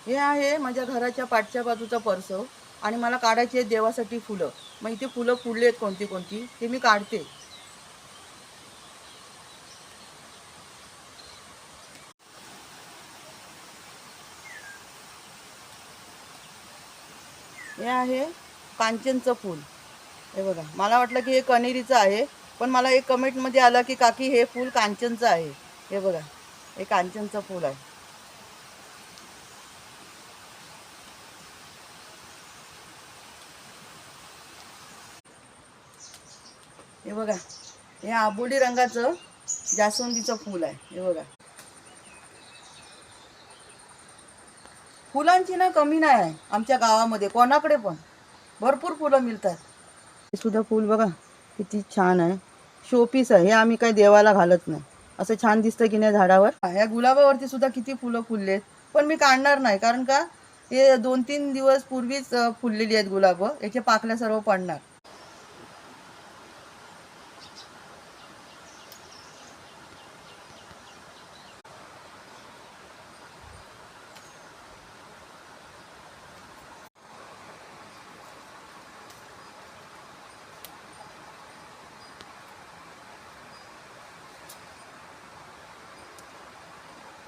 हे आहे माझ्या घराच्या पाठच्या बाजूचा परसव आणि मला काढायची आहे देवासाठी फुलं. मग इथे फुलं फुलली आहेत कोणती कोणती ते मी काढते. हे आहे कांचनचं फूल. हे बघा, मला वाटलं की हे कनेरीचं आहे, पण मला एक कमेंटमध्ये आलं की काकी हे फूल कांचनचं आहे. हे बघा, हे कांचनचं फूल आहे. हे बघा, हे आबोली रंगाचं जास्वंदीचं फूल आहे. हे बघा, फुलांची ना कमी नाही आहे आमच्या गावामध्ये, कोणाकडे पण भरपूर फुलं मिळतात. हे सुद्धा फूल बघा किती छान आहे, शोपीस आहे. हे आम्ही काही देवाला घालत नाही, असं छान दिसतं की नाही झाडावर. ह्या गुलाबावरती सुद्धा किती फुलं फुललेत, पण मी काढणार नाही कारण का हे 2-3 दिवस पूर्वीच फुललेली आहेत गुलाब. याचे पाकल्या सर्व पडणार.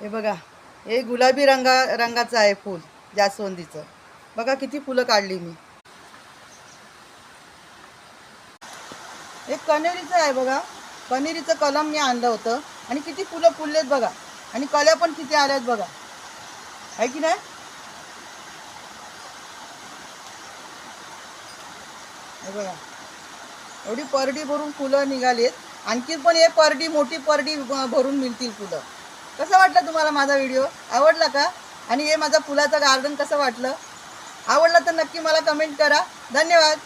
हे बघा, हे गुलाबी रंगाचं आहे फूल जास्वंदीचं. बघा किती फुलं काढली मी. एक कनेरीचं आहे बघा, कनेरीचं कलम मी आणलं होतं आणि किती फुलं फुललेत बघा, आणि कल्या पण किती आल्यात बघा, आहे की नाही. हे बघा, एवढी परडी भरून फुलं निघालीत. आणखी पण एक परडी, मोठी परडी भरून मिळतील फुलं. कसं वाटलं तुम्हाला माझा व्हिडिओ? आवडला का? आणि हे माझं फुलाचं गार्डन कसं वाटलं? आवडलं तर नक्की मला कमेंट करा. धन्यवाद.